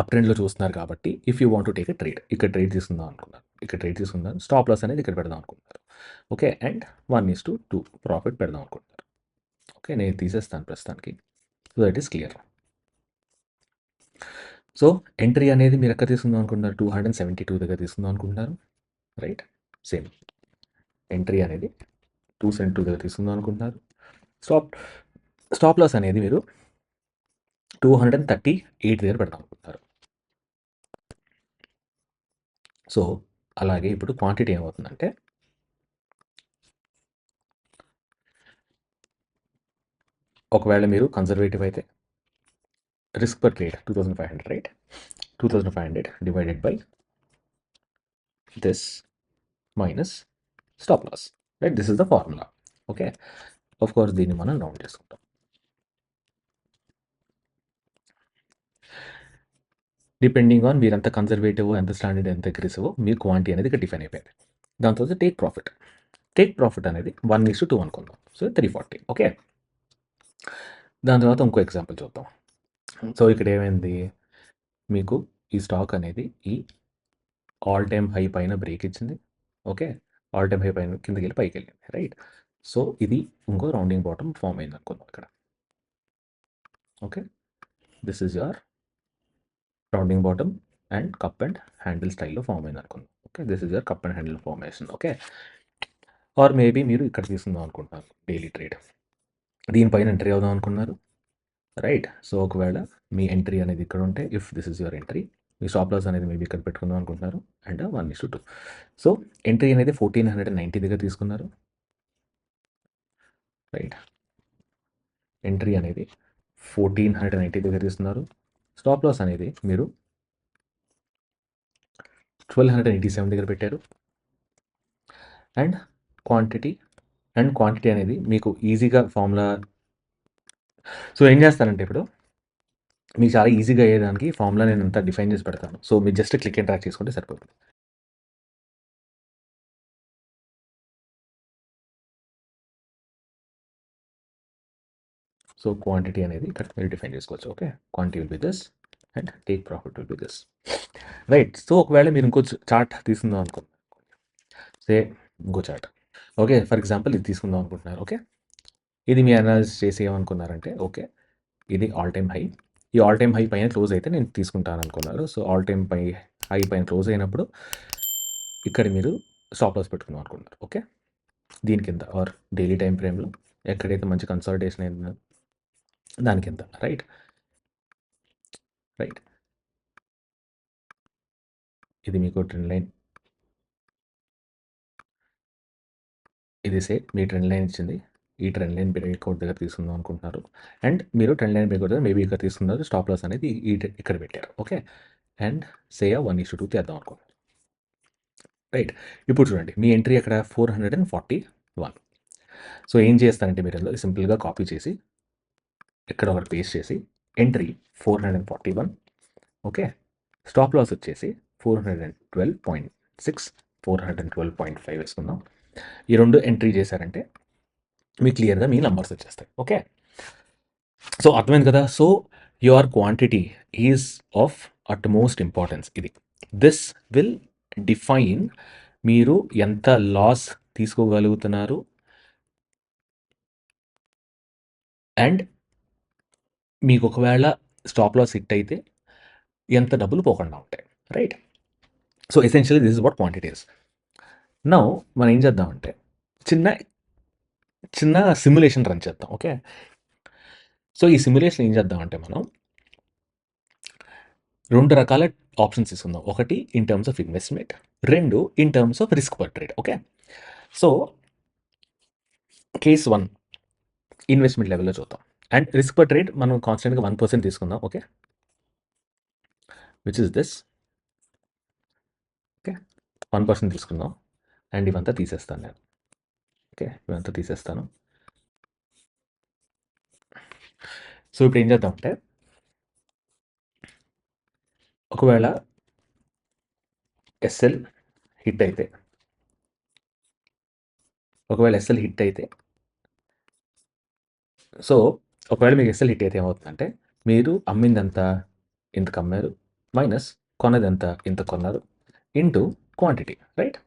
అప్ ట్రెండ్‌లో చూస్తున్నారు కాబట్టి if you want to take a trade. ఇక్కడ ట్రేడ్ తీసుకుందాం అనుకున్నారు. ఇక్కడ ట్రేడ్ తీసుకుందాం. స్టాప్ లాస్ అనేది ఇక్కడ పెడదాం అనుకుంటున్నారు. ఓకే. అండ్ 1:2 ప్రాఫిట్ పెడదాం అనుకుంటున్నారు. ఓకే. నేను తీసేస్తాను ప్రస్తుతానికి. So that is clear. So entry అనేది మీరు ఎక్కడ తీసుకుందాం అనుకుంటున్నారు? 272 దగ్గర తీసుకుందాం అనుకుంటున్నారు. రైట్. సేమ్ ఎంట్రీ అనేది 272 దగ్గర తీసుకుందాం అనుకుంటున్నారు. స్టాప్ స్టాప్ లాస్ అనేది మీరు 238 దగ్గర పెడదాం అనుకుంటున్నారు. సో అలాగే ఇప్పుడు క్వాంటిటీ ఏమవుతుందంటే ఒకవేళ మీరు కన్జర్వేటివ్ అయితే risk per trade 2500, right. 2500 divided by this minus stop loss, right. This is the formula. Okay. Of course దీన్ని మనం రౌండ్ చేసుకుంటాం. డిపెండింగ్ ఆన్ మీరు ఎంత కన్జర్వేటివ్, ఎంత స్టాండర్డ్, ఎంత అగ్రెసివ్ మీ క్వాంటిటీ అనేది ఇక్కడ డిఫైన్ అయిపోయింది. దాని తర్వాత టేక్ ప్రాఫిట్. టేక్ ప్రాఫిట్ అనేది 1:2 అనుకుందాం. సో 340. ఓకే. దాని తర్వాత ఇంకో ఎగ్జాంపుల్ చూద్దాం. సో ఇక్కడ ఏమైంది, మీకు ఈ స్టాక్ అనేది ఈ ఆల్ టైమ్ హై పైన బ్రేక్ ఇచ్చింది. ఓకే. ఆల్ టైమ్ హై పైన కిందకి వెళ్ళి పైకి వెళ్ళింది. రైట్. సో ఇది ఇంకో రౌండింగ్ బాటమ్ ఫామ్ అయింది అనుకుందాం ఇక్కడ. Okay. This is your rounding bottom and cup and handle స్టైల్లో ఫామ్ అయింది అనుకుందాం. Okay. This is your cup and handle formation. Okay. Or maybe మీరు ఇక్కడ తీసుకుందాం అనుకుంటున్నారు డైలీ ట్రేడ్. దీనిపైన ఎంట్రీ అవుదాం అనుకున్నారు. రైట్. సో ఒకవేళ మీ ఎంట్రీ అనేది ఇక్కడ ఉంటే if this is your entry, మీ స్టాప్ లాస్ అనేది మేబీ ఇక్కడ పెట్టుకుందాం అనుకుంటున్నారు అండ్ 1:2. సో ఎంట్రీ అనేది 1490 దగ్గర తీసుకున్నారు. రైట్. ఎంట్రీ అనేది 1490 దగ్గర తీసుకున్నారు. స్టాప్ లాస్ అనేది మీరు 1287 దగ్గర పెట్టారు. అండ్ క్వాంటిటీ అనేది మీకు ఈజీగా ఫార్ములా. సో ఏం చేస్తానంటే ఇప్పుడు మీకు చాలా ఈజీగా అయ్యేదానికి ఫార్ములా నేను అంతా డిఫైన్ చేసి పెడతాను. సో మీరు జస్ట్ క్లిక్ అండ్ డ్రాగ్ చేసుకుంటే సరిపోతుంది. సో క్వాంటిటీ అనేది ఇక్కడ మీరు డిఫైన్ చేసుకోవచ్చు. Okay. Quantity will be this and take profit will be this. Right. So ఒకవేళ మీరు ఇంకో చార్ట్ తీసుకుందాం అనుకో, సే ఇంకో చార్ట్. ఓకే. ఫర్ ఎగ్జాంపుల్ ఇది తీసుకుందాం అనుకుంటున్నారు. ఓకే. ఇది మీ అనాలిసిస్ చేసి ఏమనుకున్నారంటే ఓకే ఇది ఆల్ టైమ్ హై. ఈ ఆల్ టైమ్ హై పైన క్లోజ్ అయితే నేను తీసుకుంటాను అనుకున్నారు. సో ఆల్ టైమ్ హై పైన క్లోజ్ అయినప్పుడు ఇక్కడ మీరు స్టాప్ లాస్ పెట్టుకుందాం అనుకుంటున్నారు. ఓకే. దీని కింద ఆర్ డైలీ టైం ఫ్రేమ్లో ఎక్కడైతే మంచి కన్సల్టేషన్ అయిందో దాని కింద. రైట్. రైట్. ఇది మీకు ట్రెండ్ లైన్. ఇది మీ ట్రెండ్ లైన్ ఇచ్చింది. ఈ ట్రెండ్ లైన్ బ్రేక్అవుట్ దగ్గర తీసుకుందాం అనుకుంటున్నారు. అండ్ మీరు ట్రెండ్ లైన్ బ్రేక్అవుట్ దగ్గర మేబీ ఇక్కడ తీసుకున్నారు. స్టాప్ లాస్ అనేది ఇక్కడ పెట్టారు. ఓకే. అండ్ 1:2 తెద్దాం అనుకుంటున్నారు. రైట్. ఇప్పుడు చూడండి మీ ఎంట్రీ అక్కడ 441. సో ఏం చేస్తారంటే మీరు సింపుల్గా కాపీ చేసి ఇక్కడ ఒకటి పేస్ట్ చేసి ఎంట్రీ 441. ఓకే. స్టాప్ లాస్ వచ్చేసి 412.6, 412.5 వేసుకుందాం. ఈ రెండు ఎంట్రీ చేశారంటే మీకు క్లియర్గా మీ నంబర్స్ వచ్చేస్తాయి. ఓకే. సో అర్థమైంది కదా. So your quantity is of utmost importance. ఇది దిస్ విల్ డిఫైన్ మీరు ఎంత లాస్ తీసుకోగలుగుతున్నారు అండ్ మీకు ఒకవేళ స్టాప్ లాస్ హిట్ అయితే ఎంత డబ్బులు పోకుండా ఉంటాయి. Right. So essentially this is what quantity is. Now మనం ఏం చేద్దామంటే చిన్న చిన్న సిమ్యులేషన్ రన్ చేద్దాం. ఓకే. సో ఈ సిమ్యులేషన్ ఏం చేద్దామంటే మనం 2 రకాల ఆప్షన్స్ తీసుకుందాం. ఒకటి in terms of investment, 2 in terms of risk per trade. Okay. So case 1 investment లెవెల్‌లో చూద్దాం. అండ్ రిస్క్ పర్ ట్రేడ్ మనం కాన్స్టెంట్‌గా 1% తీసుకుందాం. Okay. Which is this. Okay. 1% తీసుకుందాం. అండ్ ఇవంతా తీసేస్తాను నేను. ఓకే. ఇవంతా తీసేస్తాను. సో ఇప్పుడు ఏం చేద్దామంటే ఒకవేళ ఎస్ఎల్ హిట్ అయితే సో ఒకవేళ మీకు ఎస్ఎల్ హిట్ అయితే ఏమవుతుందంటే మీరు అమ్మిందంత ఇంతకు అమ్మారు మైనస్ కొన్నదంతా ఇంత కొన్నారు ఇంటూ క్వాంటిటీ, రైట్?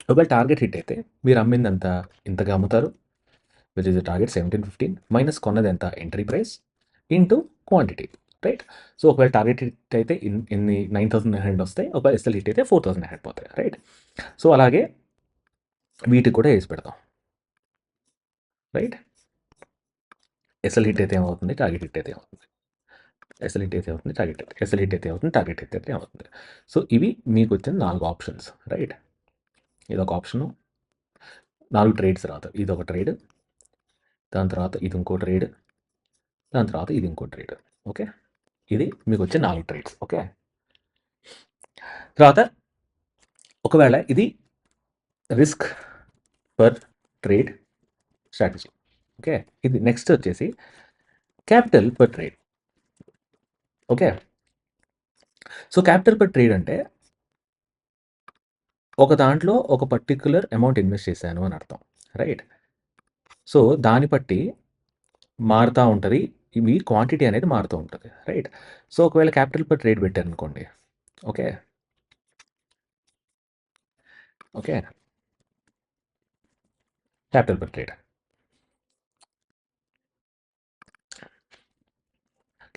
ఒకవేళ టార్గెట్ హిట్ అయితే మీరు అమ్మిందంతా ఇంతగా అమ్ముతారు which is the target 1715 minus కొన్నది ఎంత entry price into quantity, right? So ఒకవేళ టార్గెట్ హిట్ అయితే ఇన్ని 9900 వస్తాయి, ఒకవేళ ఎస్ఎల్ హిట్ అయితే 4900 పోతాయి, రైట్? సో అలాగే వీటికి కూడా వేసి పెడతాం, రైట్? ఎస్ఎల్ హిట్ అయితే ఏమవుతుంది, టార్గెట్ హిట్ అయితే ఏమవుతుంది, ఎస్ఎల్ హిట్ అయితే ఏమవుతుంది, టార్గెట్ హిట్ అయితే ఏమవుతుంది. సో ఇవి మీకు వచ్చిన 4 ఆప్షన్స్, రైట్? ఇదొక ఆప్షను, 4 ట్రేడ్స్ తర్వాత ఇదొక ట్రేడ్, దాని తర్వాత ఇది ఇంకో ట్రేడ్, దాని తర్వాత ఇది ఇంకో ట్రేడ్. ఓకే. ఇది మీకు వచ్చే 4 ట్రేడ్స్. ఓకే. తర్వాత ఒకవేళ ఇది risk per trade strategy. Okay. ఇది నెక్స్ట్ వచ్చేసి capital per trade. Okay. So capital per trade అంటే ఒక దాంట్లో ఒక పర్టిక్యులర్ అమౌంట్ ఇన్వెస్ట్ చేశాను అని అర్థం, రైట్? సో దాన్ని బట్టి మారుతూ ఉంటుంది, ఇవి క్వాంటిటీ అనేది మారుతూ ఉంటుంది, రైట్? సో ఒకవేళ క్యాపిటల్ పర్ ట్రేడ్ పెట్టారనుకోండి. Okay. Okay. Capital per trade,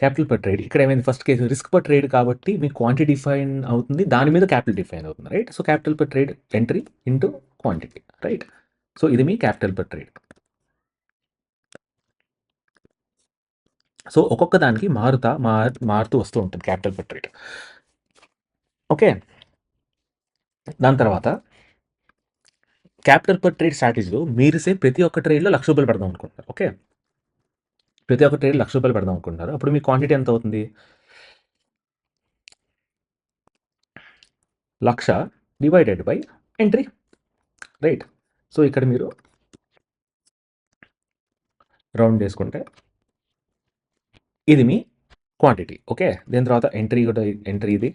capital per trade ఇక్కడ ఏమైంది, first case risk per trade కాబట్టి మీకు క్వాంటిటీ డిఫైన్ అవుతుంది, దాని మీద క్యాపిటల్ డిఫైన్ అవుతుంది, right? So capital per trade entry into quantity, right? So ఇది మీ క్యాపిటల్ పర్ ట్రేడ్. సో ఒక్కొక్క దానికి మారుతూ వస్తూ ఉంటుంది క్యాపిటల్ పర్ ట్రేడ్. ఓకే. దాని తర్వాత క్యాపిటల్ పర్ ట్రేడ్ స్ట్రాటజీలో మీరు ప్రతి ఒక్క ట్రేడ్లో ₹1,00,000 పెడదాం అనుకుంటున్నారు. ఓకే. ప్రతి ఒక్క ట్రేడ్ ₹1,00,000 పెడదాం అనుకుంటున్నారు. అప్పుడు మీ క్వాంటిటీ ఎంత అవుతుంది, 1,00,000 divided by entry, right? So ఇక్కడ మీరు రౌండ్ చేసుకుంటే ఇది మీ క్వాంటిటీ. ఓకే. దీని తర్వాత ఎంట్రీ కూడా, ఎంట్రీ ఇది,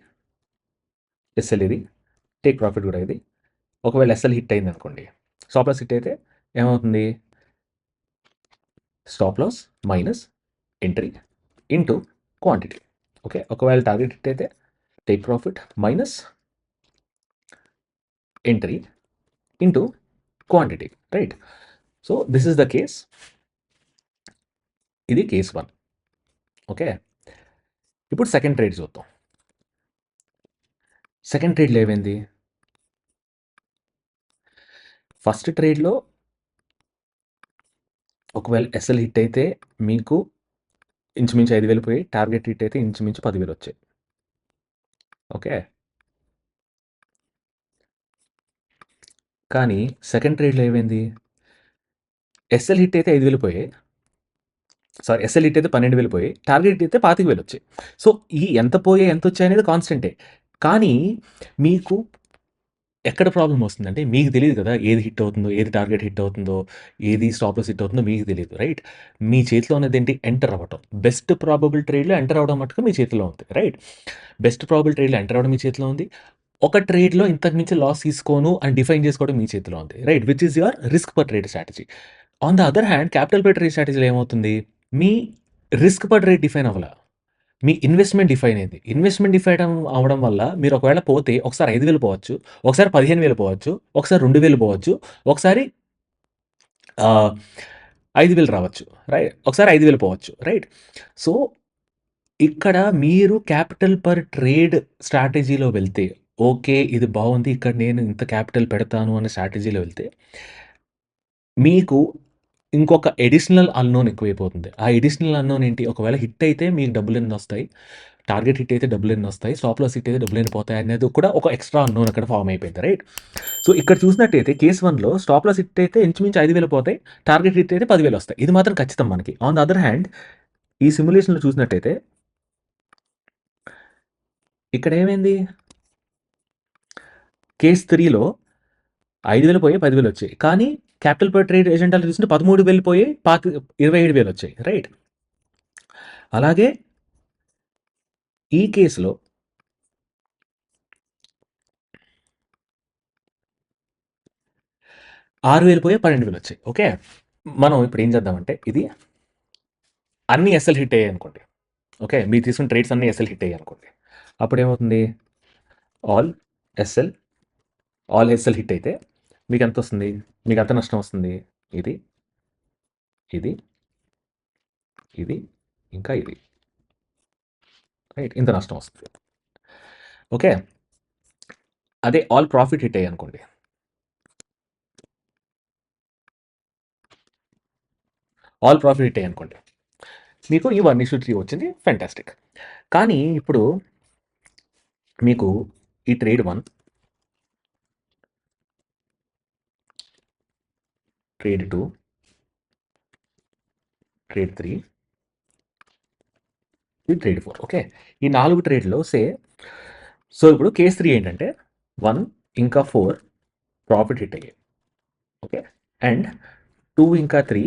ఎస్ఎల్ ఇది, టేక్ ప్రాఫిట్ కూడా ఇది. ఒకవేళ ఎస్ఎల్ హిట్ అయింది అనుకోండి, స్టాప్ లాస్ హిట్ అయితే ఏమవుతుంది, stop loss minus entry into quantity. Okay. ఒకవేళ టార్గెట్ హిట్ అయితే take profit minus entry into quantity, right? So this is the case. ఇది కేస్ 1. ఓకే. ఇప్పుడు సెకండ్ ట్రేడ్ చూద్దాం. సెకండ్ ట్రేడ్లో ఏమైంది, ఫస్ట్ ట్రేడ్లో ఒకవేళ ఎస్ఎల్ హిట్ అయితే మీకు ఇంచుమించు 5,000 పోయి, టార్గెట్ హిట్ అయితే ఇంచుమించు 10,000 వచ్చాయి. ఓకే. కానీ సెకండ్ ట్రేడ్లో ఏమైంది, ఎస్ఎల్ హిట్ అయితే 5,000 పోయాయి, సారీ ఎస్ఎల్ హిట్ అయితే 12,000 పోయాయి, టార్గెట్ హిట్ అయితే 25,000 వచ్చాయి. సో ఈ ఎంత పోయాయి ఎంత వచ్చాయి అనేది కాన్స్టెంటే. కానీ మీకు ఎక్కడ ప్రాబ్లమ్ వస్తుందంటే మీకు తెలియదు కదా, ఏది హిట్ అవుతుందో, ఏది టార్గెట్ హిట్ అవుతుందో, ఏది స్టాప్ లాస్ హిట్ అవుతుందో మీకు తెలియదు, రైట్? మీ చేతిలో ఉన్నది ఏంటి, ఎంటర్ అవ్వటం. బెస్ట్ ప్రాబబుల్ ట్రేడ్లో ఎంటర్ అవ్వడం మటుకు మీ చేతిలో ఉంది, రైట్? బెస్ట్ ప్రాబబుల్ ట్రేడ్లో ఎంటర్ అవ్వడం మీ చేతిలో ఉంది. ఒక ట్రేడ్లో ఇంతకు మించి లాస్ తీసుకోను అని డిఫైన్ చేసుకోవడం మీ చేతిలో ఉంది, right? Which is your risk per trade strategy. On the other hand capital per trade స్ట్రాటజీలో ఏమవుతుంది, మీ రిస్క్ పర్ ట్రేడ్ డిఫైన్ అవ్వాల, మీ ఇన్వెస్ట్మెంట్ డిఫైన్ అయింది. ఇన్వెస్ట్మెంట్ డిఫైన్ అవ్వడం వల్ల మీరు ఒకవేళ పోతే ఒకసారి 5,000 పోవచ్చు, ఒకసారి 15,000 పోవచ్చు, ఒకసారి 2,000 పోవచ్చు, ఒకసారి 5,000 రావచ్చు, రైట్? ఒకసారి 5,000 పోవచ్చు, రైట్? సో ఇక్కడ మీరు క్యాపిటల్ పర్ ట్రేడ్ స్ట్రాటజీలో వెళ్తే ఓకే. ఇది బావుంది. ఇక్కడ నేను ఇంత క్యాపిటల్ పెడతాను అనే స్ట్రాటజీలో వెళ్తే, మీకు ఇంకొక అడిషనల్ అన్‌నోన్ ఎక్కువైపోతుంది. ఆ అడిషనల్ అన్‌నోన్ ఏంటి? ఒకవేళ హిట్ అయితే మీకు డబ్బులెన్నొస్తాయి? టార్గెట్ హిట్ అయితే డబ్బులెన్నొస్తాయి? స్టాప్ లాస్ హిట్ అయితే డబ్బులెన్ని పోతాయి? అనేది కూడా ఒక ఎక్స్‌ట్రా అన్‌నోన్ అక్కడ ఫార్మ్ అయిపోయింది. రైట్? సో, ఇక్కడ చూసినట్టయితే కేస్ 1లో స్టాప్ లాస్ హిట్ అయితే ఇంచుమించు 5,000 పోతాయి. టార్గెట్ హిట్ అయితే 10,000 వస్తాయి. ఇది మాత్రం ఖచ్చితం మనకి. ఆన్ ద అదర్ హ్యాండ్ ఈ సిమ్యులేషన్‌లో చూసినట్టయితే ఇక్కడేమైంది? కేస్ 3లో 5,000 పోయాయి, 10,000 వచ్చాయి. కానీ క్యాపిటల్ పర్ ట్రేడ్ ఏజెంటాలు చూస్తుంటే 13,000 పోయాయి, 27,000 వచ్చాయి. రైట్? అలాగే ఈ కేస్‌లో 6,000 పోయాయి, 12,000 వచ్చాయి. ఓకే. మనం ఇప్పుడు ఏం చేద్దామంటే ఇది అన్ని ఎస్ఎల్ హిట్ అయ్యాయి అనుకోండి. ఓకే. మీరు తీసుకున్న ట్రేడ్స్ అన్ని ఎస్ఎల్ హిట్ అయ్యాయి అనుకోండి. అప్పుడేమవుతుంది? All SL all SL hit అయితే మీకెంత వస్తుంది? మీకెంత నష్టం వస్తుంది? ఇది, ఇది, ఇది, ఇంకా ఇది. రైట్? ఇంత నష్టం వస్తుంది. ఓకే. అదే ఆల్ ప్రాఫిట్ హిట్ అయ్యాయి అనుకోండి. ఆల్ ప్రాఫిట్ హిట్ అయ్యాయి అనుకోండి. మీకు ఈ 1:3 వచ్చింది. ఫెంటాస్టిక్. కానీ ఇప్పుడు మీకు ఈ ట్రేడ్ 1, ట్రేడ్ 2, ట్రేడ్ 3, ఇది ట్రేడ్ 4. ఓకే. ఈ 4 ట్రేడ్‌లో సో, ఇప్పుడు కేస్ 3 ఏంటంటే 1 ఇంకా 4 ప్రాఫిట్ హిట్ అయ్యాయి. ఓకే. అండ్ 2 ఇంకా 3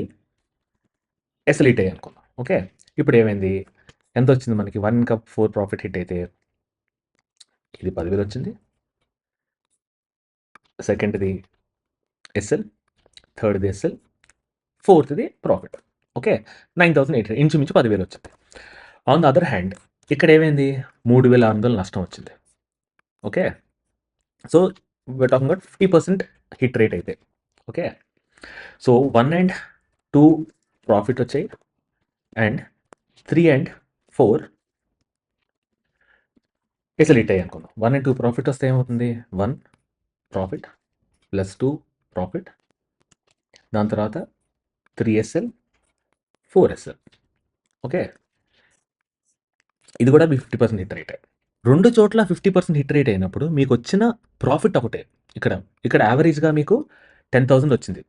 ఎస్ఎల్ హిట్ అయ్యాయి అనుకుందాం. ఓకే. ఇప్పుడు ఏమైంది? ఎంతొచ్చింది మనకి? 1 ఇంకా 4 ప్రాఫిట్ హిట్ అయితే ఇది 10,000 వచ్చింది. సెకండ్‌ది ఎస్ఎల్, థర్డ్‌ది ఎస్ఎల్, ఫోర్త్‌ది ప్రాఫిట్. ఓకే. 9,800 ఇంచుమించు 10,000 వచ్చింది. ఆన్ ద అదర్ హ్యాండ్ ఇక్కడ ఏమైంది? 3,600 నష్టం వచ్చింది. Okay. So, we're talking about 50% hit rate అయితే. ఓకే. సో, 1 అండ్ 2 ప్రాఫిట్ వచ్చాయి. అండ్ 3 అండ్ 4 ఎస్ఎల్ హిట్ అయ్యాయి అనుకుందాం. 1 అండ్ 2 ప్రాఫిట్ వస్తే ఏమవుతుంది? 1 ప్రాఫిట్ ప్లస్ 2 ప్రాఫిట్. దాని తర్వాత 3 ఎస్ఎల్, 4 ఎస్ఎల్. ఓకే. ఇది కూడా మీ 50% హిట్ రేటే. 2 చోట్ల 50% హిట్ రేట్ అయినప్పుడు మీకొచ్చిన ప్రాఫిట్ ఒకటే. ఇక్కడ యావరేజ్‌గా మీకు 10,000 వచ్చింది.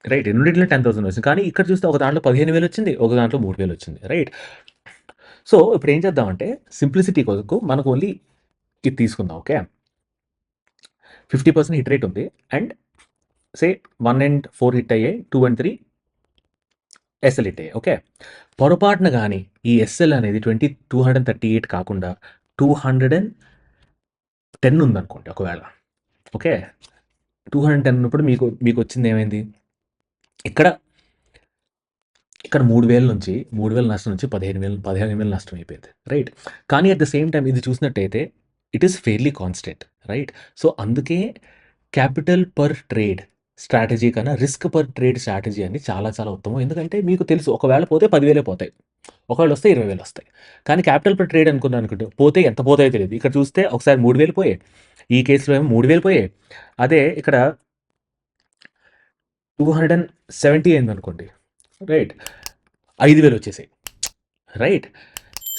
రైట్? రెండిట్లో 10,000 వచ్చింది. కానీ ఇక్కడ చూస్తే ఒక దాంట్లో 15,000 వచ్చింది. ఒక దాంట్లో 3,000 వచ్చింది. రైట్? సో, ఇప్పుడు ఏం చేద్దామంటే సింప్లిసిటీ కొరకు మనకు ఓన్లీ ఇది తీసుకుందాం. ఓకే. 50% హిట్ రేట్ ఉంది. అండ్ 1 అండ్ 4 హిట్ అయ్యాయి. 2 అండ్ 3 ఎస్ఎల్ హిట్ అయ్యాయి. ఓకే. పొరపాటున గాని ఈ ఎస్ఎల్ అనేది 238 కాకుండా 210 ఉందనుకోండి ఒకవేళ. ఓకే. 210 ఉన్నప్పుడు మీకొచ్చింది ఏమైంది? ఇక్కడ 3,000 నుంచి 3,000 నష్టం నుంచి 15,000 నష్టం అయిపోయింది. రైట్? కానీ అట్ ద సేమ్ టైమ్ ఇది చూసినట్టయితే it is fairly constant. Right? So, అందుకే క్యాపిటల్ పర్ ట్రేడ్ స్ట్రాటజీ కన్నా రిస్క్ పర్ ట్రేడ్ స్ట్రాటజీ అని చాలా చాలా ఉత్తమం. ఎందుకంటే మీకు తెలుసు ఒకవేళ పోతే 10,000 పోతాయి. ఒకవేళ వస్తే 20,000 వస్తాయి. కానీ క్యాపిటల్ పర్ ట్రేడ్ అనుకున్నారనుకోండి పోతే ఎంత పోతాయో తెలీదు. ఇక్కడ చూస్తే ఒకసారి 3,000 పోయాయి. ఈ కేస్‌లో ఏమో 3,000 పోయాయి. అదే ఇక్కడ 270 అయిందనుకోండి. రైట్? 5,000 వచ్చేసాయి. Right?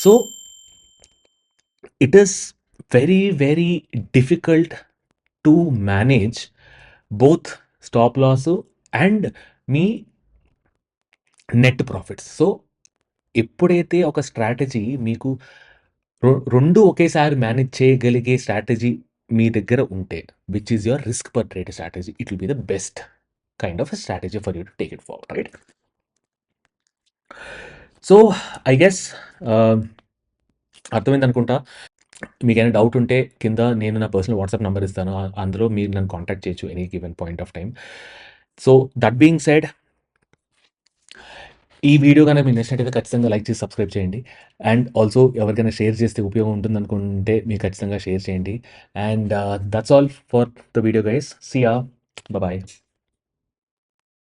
So, it is very, very difficult to manage both stop loss and me net profits. So, ఎప్పుడైతే ఒక స్ట్రాటజీ మీకు 2 ఒకేసారి మేనేజ్ చేయగలిగే స్ట్రాటజీ మీ దగ్గర ఉంటే, which is your risk per trade strategy. It will be the best kind of strategy for you to take it forward. Right? So, I guess అర్థమైందనుకుంటా. మీకేమైనా డౌట్ ఉంటే కింద నేను నా పర్సనల్ వాట్సాప్ నంబర్ ఇస్తాను. అందులో మీరు నన్ను కాంటాక్ట్ చేయొచ్చు any given point of time. So, that being said ఈ వీడియో గనక మీకు నచ్చినట్టయితే ఖచ్చితంగా లైక్ చేసి సబ్స్క్రైబ్ చేయండి. అండ్ ఆల్సో ఎవరికైనా షేర్ చేస్తే ఉపయోగం ఉంటుందనుకుంటే మీరు ఖచ్చితంగా షేర్ చేయండి. And that's all for the video guys. See ya. Bye.